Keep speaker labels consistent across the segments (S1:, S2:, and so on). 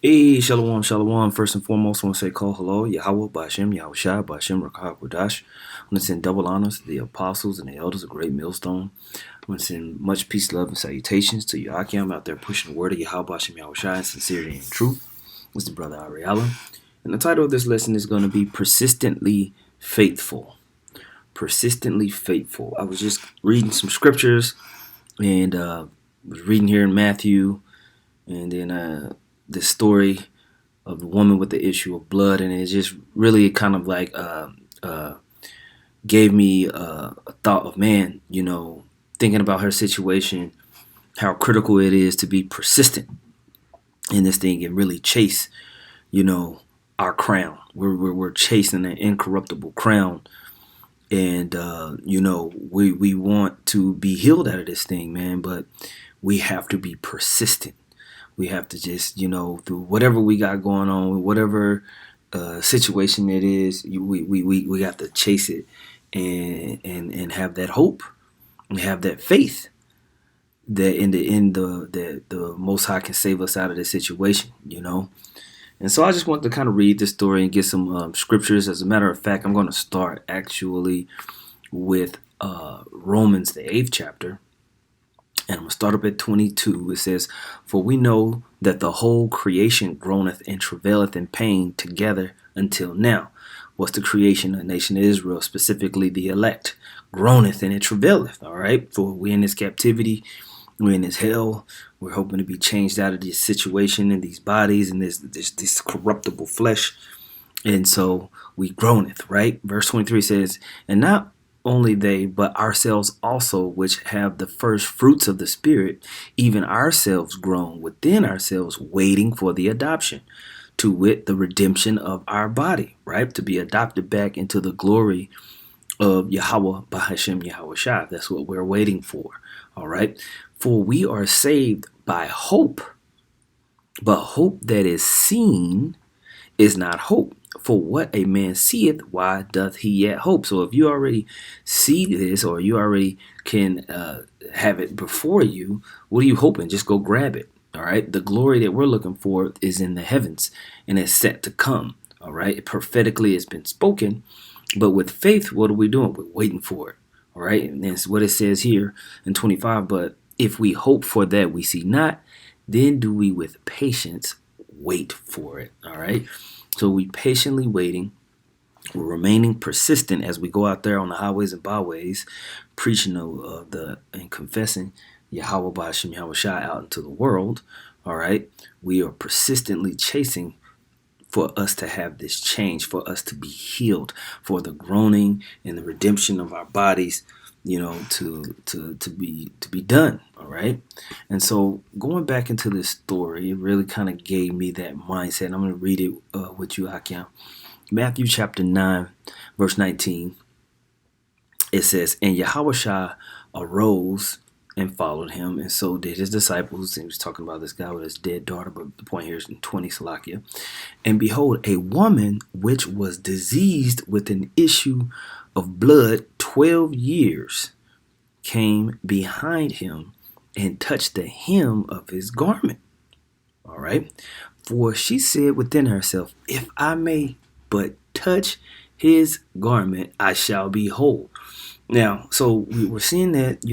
S1: Hey, Shalom, Shalom. First and foremost, I want to say call hello, Yahweh, Bashem, Yahweh Shai, Bashem, Rakah, Kodash. I want to send double honors to the apostles and the elders of Great Millstone. I want to send much peace, love, and salutations to Yakim out there pushing the word of Yahweh, Bashem, Yahweh Shai, in sincerity and truth. It's the brother Ariella. And the title of this lesson is going to be Persistently Faithful. Persistently Faithful. I was just reading some scriptures and was reading here in Matthew and then the story of the woman with the issue of blood, and it just really kind of like gave me a thought of, man, thinking about her situation, how critical it is to be persistent in this thing and really chase, our crown. We're chasing an incorruptible crown, and we want to be healed out of this thing, man, but we have to be persistent. We have to just, through whatever we got going on, whatever situation it is, we have to chase it and have that hope and have that faith that in the end the Most High can save us out of this situation, And so I just want to kind of read this story and get some scriptures. As a matter of fact, I'm going to start actually with Romans, the 8th chapter. And I'm going to start up at 22. It says, "For we know that the whole creation groaneth and travaileth in pain together until now." What's the creation? The nation of Israel, specifically the elect, groaneth and it travaileth. All right. For we're in this captivity. We're in this hell. We're hoping to be changed out of this situation and these bodies and this corruptible flesh. And so we groaneth, right? Verse 23 says, "And not only they, but ourselves also, which have the first fruits of the Spirit, even ourselves groan within ourselves, waiting for the adoption, to wit, the redemption of our body," right? To be adopted back into the glory of Yahweh, Bahashem, Yahweh Shai. That's what we're waiting for, all right? "For we are saved by hope, but hope that is seen is not hope. For what a man seeth, why doth he yet hope?" So if you already see this, or you already can have it before you, what are you hoping? Just go grab it. All right. The glory that we're looking for is in the heavens and it's set to come. All right. It prophetically has been spoken. But with faith, what are we doing? We're waiting for it. All right. And that's what it says here in 25. "But if we hope for that we see not, then do we with patience wait for it." All right. So we patiently waiting. We're remaining persistent as we go out there on the highways and byways, preaching and confessing Yahweh Ba'ashem Yahweh Shai out into the world. All right. We are persistently chasing for us to have this change, for us to be healed, for the groaning and the redemption of our bodies, to be done. All right. And so going back into this story, it really kind of gave me that mindset. I'm going to read it with you, Hakim. Matthew chapter 9, verse 19. It says, "And Yahushua arose and followed him, and so did his disciples." And he was talking about this guy with his dead daughter, but the point here is in 20 Salakia. "And behold, a woman which was diseased with an issue of blood 12 years came behind him and touched the hem of his garment." All right. "For she said within herself, if I may but touch his garment, I shall be whole." Now, so we were seeing that,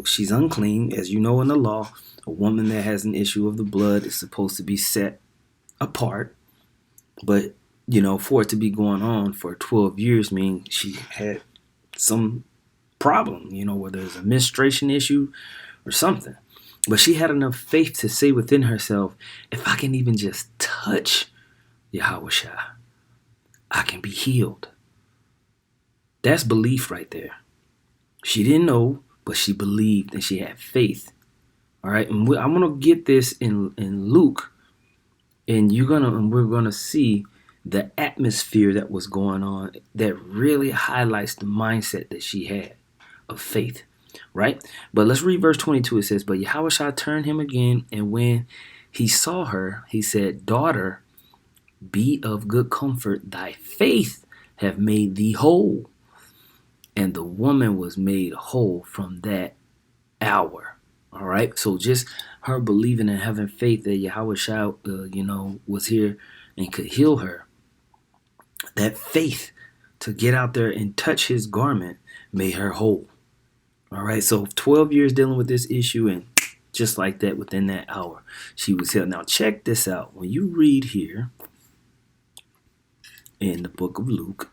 S1: she's unclean. As you know in the law, a woman that has an issue of the blood is supposed to be set apart. But, for it to be going on for 12 years means she had some problem, whether it's a menstruation issue or something. But she had enough faith to say within herself, if I can even just touch Yahweh Shai, I can be healed. That's belief right there. She didn't know, but she believed and she had faith. All right, and I'm gonna get this in Luke, and we're gonna see the atmosphere that was going on that really highlights the mindset that she had of faith, right? But let's read verse 22. It says, "But Yahushua turned him again, and when he saw her, he said, Daughter, be of good comfort. Thy faith have made thee whole. And the woman was made whole from that hour." All right. So just her believing and having faith that Yahweh Shah, was here and could heal her. That faith to get out there and touch his garment made her whole. All right. So 12 years dealing with this issue, and just like that, within that hour, she was healed. Now check this out. When you read here in the book of Luke,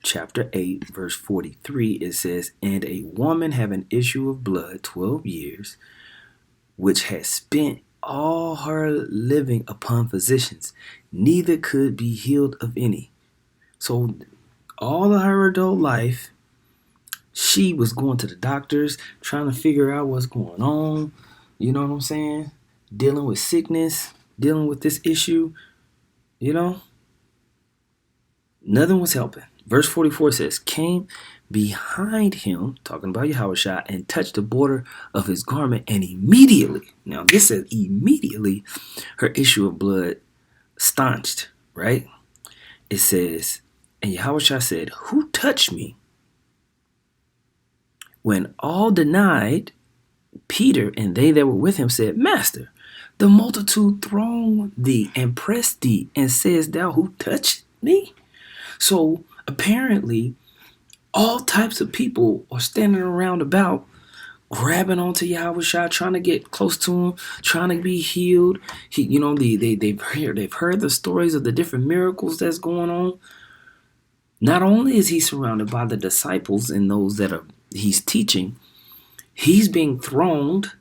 S1: chapter 8, verse 43, it says, "And a woman having issue of blood 12 years, which had spent all her living upon physicians, neither could be healed of any." So all of her adult life, she was going to the doctors, trying to figure out what's going on. You know what I'm saying? Dealing with sickness, dealing with this issue, you know? Nothing was helping. Verse 44 says, "Came behind him," talking about Yahushua, "and touched the border of his garment, and immediately," now this says immediately, "her issue of blood staunched," right? It says, "And Yahushua said, 'Who touched me?' When all denied, Peter and they that were with him said, 'Master, the multitude throng thee and press thee, and says thou, who touched me?'" So apparently, all types of people are standing around about, grabbing onto Yahweh, trying to get close to him, trying to be healed. They've heard the stories of the different miracles that's going on. Not only is he surrounded by the disciples and those that he's teaching, he's being throned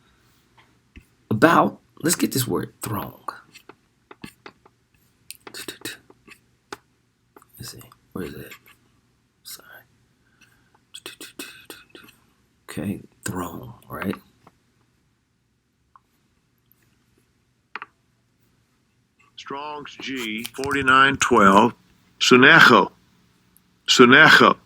S1: about. Let's get this word, throng. Let's see, where is that? Sorry. Okay, throne, right?
S2: Strong's G 4912. Sunecho. Sunecho.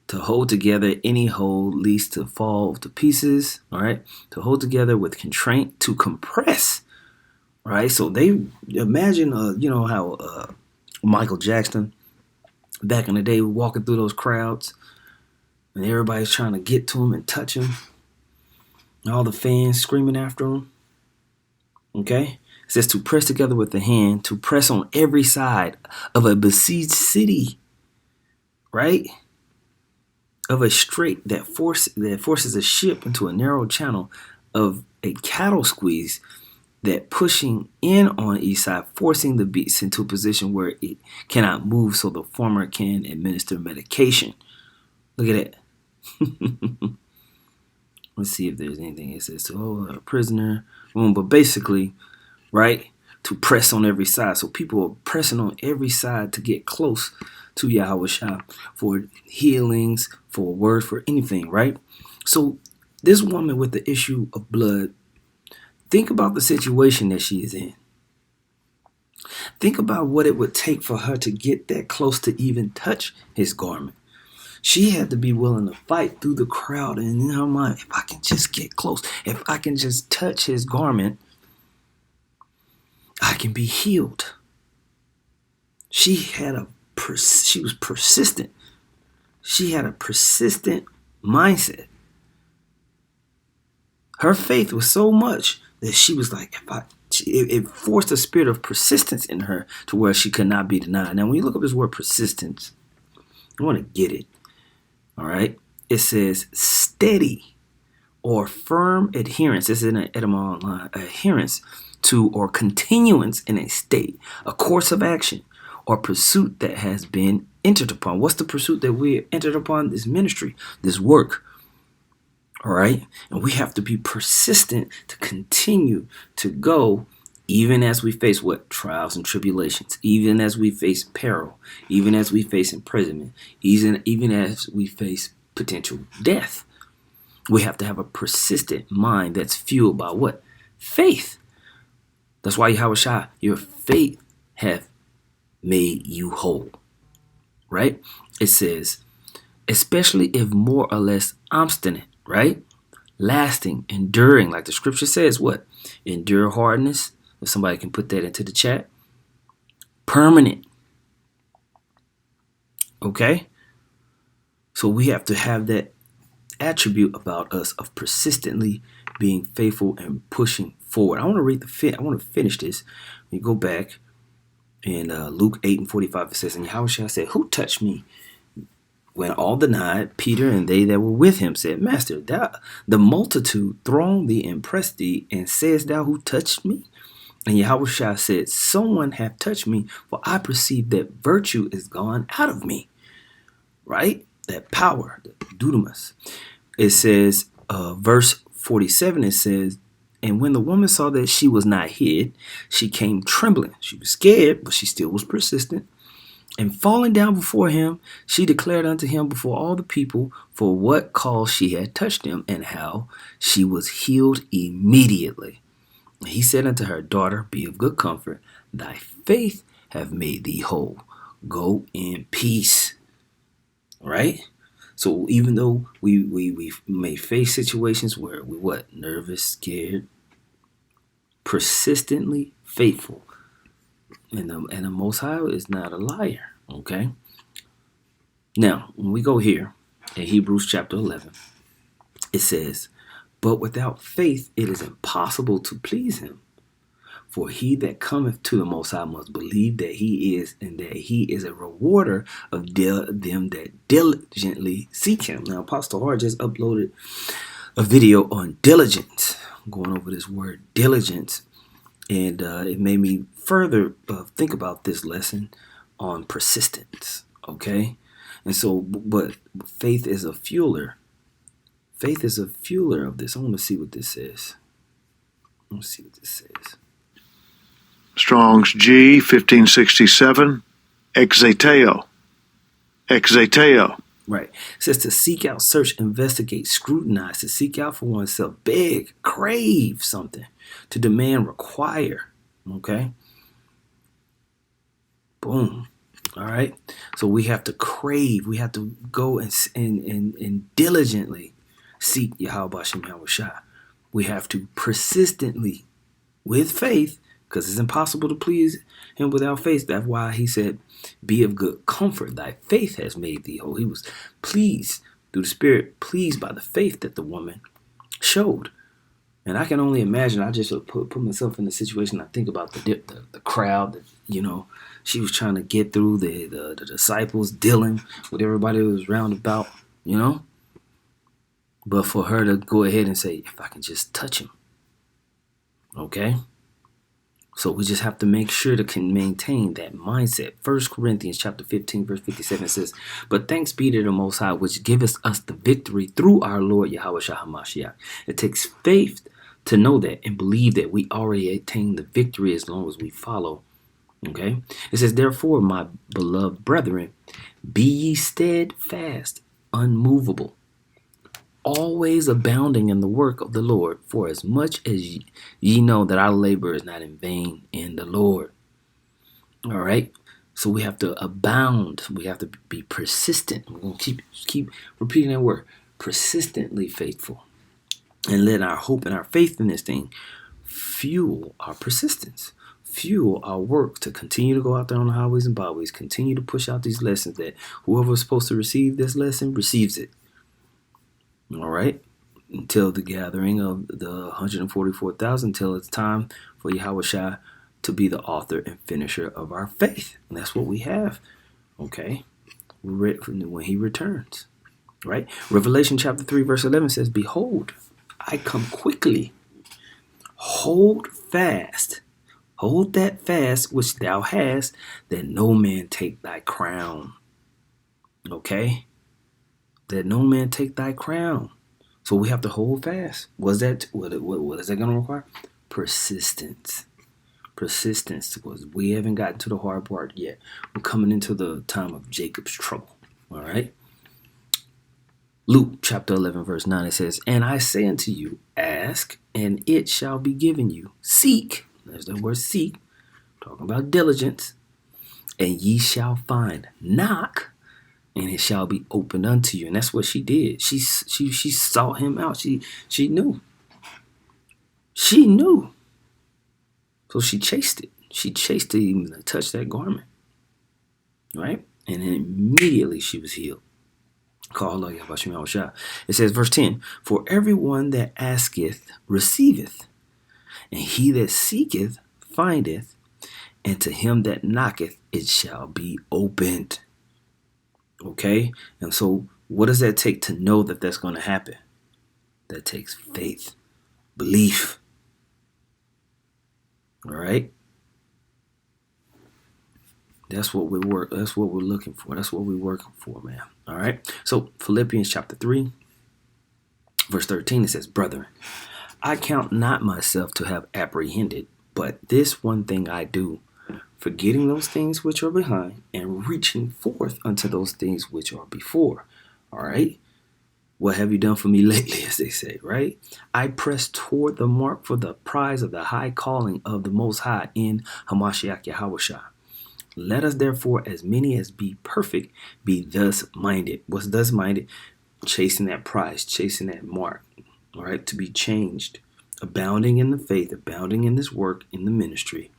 S1: To hold together any whole leads to fall to pieces. All right. To hold together with constraint, to compress. Right. So they imagine, how Michael Jackson back in the day walking through those crowds, and everybody's trying to get to him and touch him, and all the fans screaming after him. Okay. It says to press together with the hand, to press on every side of a besieged city. Right. Of a strait that forces a ship into a narrow channel, of a cattle squeeze that pushing in on each side, forcing the beast into a position where it cannot move so the farmer can administer medication. Look at that. Let's see if there's anything. It says to hold a prisoner. But basically, right, to press on every side. So people are pressing on every side to get close to Yahweh Shah for healings, for word, for anything, right? So this woman with the issue of blood, think about the situation that she is in. Think about what it would take for her to get that close to even touch his garment. She had to be willing to fight through the crowd, and in her mind, if I can just get close, if I can just touch his garment, I can be healed. She was persistent. She had a persistent mindset. Her faith was so much that she was like, it forced a spirit of persistence in her to where she could not be denied. Now, when you look up this word persistence, you want to get it. All right. It says steady or firm adherence. This is an etymology line. Adherence to or continuance in a state, a course of action, or pursuit that has been entered upon. What's the pursuit that we entered upon? This ministry, this work. All right. And we have to be persistent to continue to go, even as we face what? Trials and tribulations, even as we face peril, even as we face imprisonment, even as we face potential death. We have to have a persistent mind that's fueled by what? Faith. That's why Yahweh Shah, your faith hath made you whole. Right? It says, especially if more or less obstinate, right? Lasting, enduring, like the scripture says, what? Endure hardness. If somebody can put that into the chat. Permanent. Okay? So we have to have that attribute about us of persistently being faithful and pushing forward. I want to read I want to finish this. You go back in Luke 8:45. It says, and Yahushua said, "Who touched me?" When all denied, Peter and they that were with him said, Master, the multitude thronged thee and pressed thee, and sayest thou, who touched me? And Yahushua said, someone hath touched me, for I perceive that virtue is gone out of me. Right? That power, the dunamis. It says, verse 47, it says, and when the woman saw that she was not hid, she came trembling. She was scared, but she still was persistent. And falling down before him, she declared unto him before all the people for what cause she had touched him, and how she was healed immediately. And he said unto her, Daughter, be of good comfort. Thy faith hath made thee whole. Go in peace. Right? So even though we may face situations where we nervous, scared, persistently faithful. And the Most High is not a liar, okay? Now, when we go here in Hebrews chapter 11, it says, but without faith it is impossible to please him. For he that cometh to the Most High must believe that he is, and that he is a rewarder of them that diligently seek him. Now, Apostle Hart just uploaded a video on diligence, going over this word diligence. And it made me further think about this lesson on persistence, okay? And so, but faith is a fueler. Faith is a fueler of this. I want to see what this says.
S2: Strong's G, 1567, exateo. Exateo.
S1: Right. It says to seek out, search, investigate, scrutinize, to seek out for oneself, beg, crave something, to demand, require. Okay. Boom. All right. So we have to crave. We have to go and diligently seek Yahweh Shem Yahushua. We have to persistently, with faith, because it's impossible to please him without faith. That's why he said, be of good comfort. Thy faith has made thee whole. He was pleased through the Spirit, pleased by the faith that the woman showed. And I can only imagine, I just put myself in the situation. I think about the crowd that, she was trying to get through, the disciples dealing with everybody who was round about, But for her to go ahead and say, if I can just touch him. Okay? So we just have to make sure to maintain that mindset. 1 Corinthians chapter 15, verse 57 says, but thanks be to the Most High, which giveth us the victory through our Lord Yahushua HaMashiach. It takes faith to know that and believe that we already attain the victory as long as we follow. Okay? It says, therefore, my beloved brethren, be ye steadfast, unmovable, always abounding in the work of the Lord, for as much as ye know that our labor is not in vain in the Lord. All right. So we have to abound. We have to be persistent. We're going to keep repeating that word, persistently faithful, and let our hope and our faith in this thing fuel our persistence, fuel our work to continue to go out there on the highways and byways, continue to push out these lessons that whoever is supposed to receive this lesson receives it. All right, until the gathering of the 144,000, until it's time for Yahushua to be the author and finisher of our faith. And that's what we have, okay, when he returns, right? Revelation chapter 3, verse 11 says, behold, I come quickly. Hold fast. Hold that fast which thou hast, that no man take thy crown. Okay? That no man take thy crown. So we have to hold fast. What is that going to require? Persistence. Persistence, because we haven't gotten to the hard part yet. We're coming into the time of Jacob's trouble. All right? Luke chapter 11, verse 9, it says, and I say unto you, ask, and it shall be given you. Seek. There's the word seek. Talking about diligence. And ye shall find. Knock, and it shall be opened unto you. And that's what she did. She sought him out. She knew. She knew. So she chased it. She chased it even to touch that garment. Right? And then immediately she was healed. It says, verse 10, for everyone that asketh receiveth, and he that seeketh findeth, and to him that knocketh it shall be opened. Okay? And so what does that take to know that that's going to happen? That takes faith, belief. All right? That's what that's what we're looking for. That's what we're working for, man. All right? So Philippians chapter 3, verse 13, it says, brethren, I count not myself to have apprehended, but this one thing I do, forgetting those things which are behind and reaching forth unto those things which are before. All right? What have you done for me lately, as they say, right? I press toward the mark for the prize of the high calling of the Most High in Hamashiach Yahushua. Let us therefore, as many as be perfect, be thus minded. What's thus minded? Chasing that prize, chasing that mark, all right? To be changed, abounding in the faith, abounding in this work, in the ministry,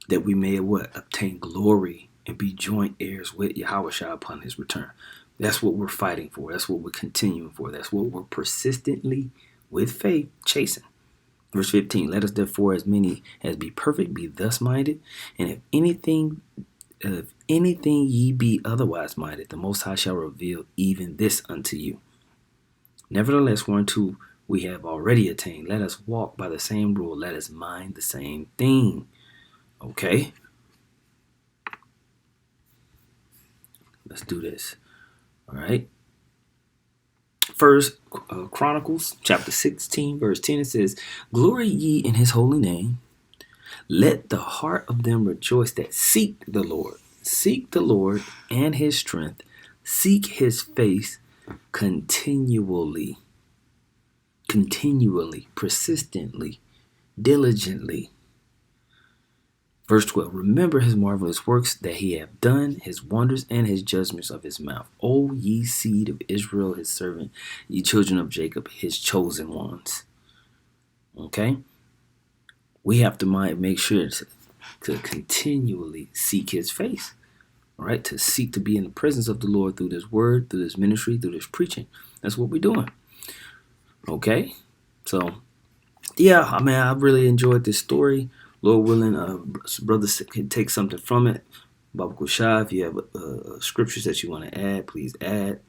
S1: that we may what? Obtain glory and be joint heirs with Yahushua upon his return. That's what we're fighting for. That's what we're continuing for. That's what we're persistently, with faith, chasing. Verse 15, let us therefore as many as be perfect be thus minded, and if anything ye be otherwise minded, the Most High shall reveal even this unto you. Nevertheless, whereunto we have already attained, let us walk by the same rule, let us mind the same thing. Okay? Let's do this. All right? First Chronicles chapter 16 verse 10, it says, glory ye in his holy name, let the heart of them rejoice that seek the Lord and his strength, seek his face continually, persistently, diligently. Verse 12, remember his marvelous works that he hath done, his wonders and his judgments of his mouth. O ye seed of Israel, his servant, ye children of Jacob, his chosen ones. Okay? We have to make sure to continually seek his face. All right? To seek to be in the presence of the Lord through this word, through this ministry, through this preaching. That's what we're doing. Okay? So, yeah, I mean, I really enjoyed this story. Lord willing, brothers can take something from it. Baba Kushah, if you have scriptures that you want to add, please add.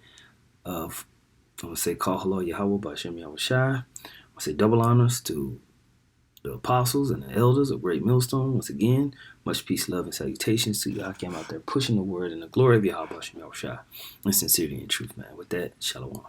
S1: I'm going to say, call hello Yahweh Bashem Yahweh Shai. I'm going to say double honors to the apostles and the elders of Great Millstone. Once again, much peace, love, and salutations to Yakim out there pushing the word and the glory of Yahweh Bashem Yahweh Shai. And sincerity and truth, man. With that, shalom.